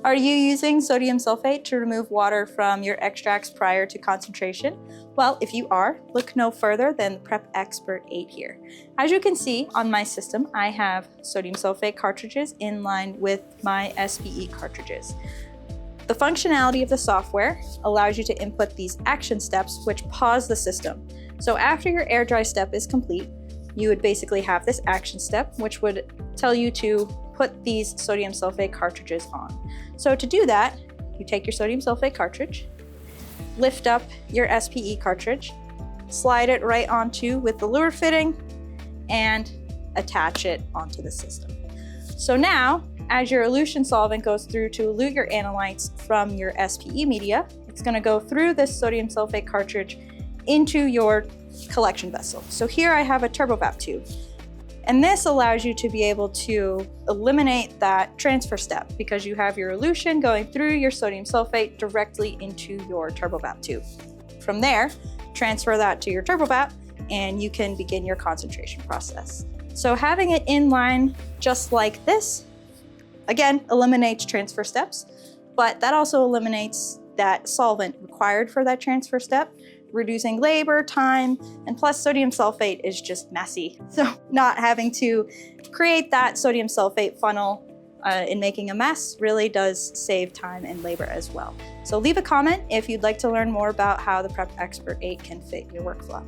Are you using sodium sulfate to remove water from your extracts prior to concentration? Well, if you are, look no further than the PrepXpert-8 here. As you can see on my system, I have sodium sulfate cartridges in line with my SVE cartridges. The functionality of the software allows you to input these action steps which pause the system. So after your air dry step is complete, you would basically have this action step which would tell you to put these sodium sulfate cartridges on. So to do that, you take your sodium sulfate cartridge, lift up your SPE cartridge, slide it right onto with the lure fitting, and attach it onto the system. So now, as your elution solvent goes through to elute your analytes from your SPE media, it's going to go through this sodium sulfate cartridge into your collection vessel. So here I have a turbovap tube. And this allows you to be able to eliminate that transfer step because you have your elution going through your sodium sulfate directly into your turbovap tube. From there, transfer that to your turbovap and you can begin your concentration process. So having it in line just like this, again, eliminates transfer steps, but that also eliminates that solvent required for that transfer step, reducing labor, time, and plus sodium sulfate is just messy. So not having to create that sodium sulfate funnel in making a mess really does save time and labor as well. So leave a comment if you'd like to learn more about how the PrepXpert-8 can fit your workflow.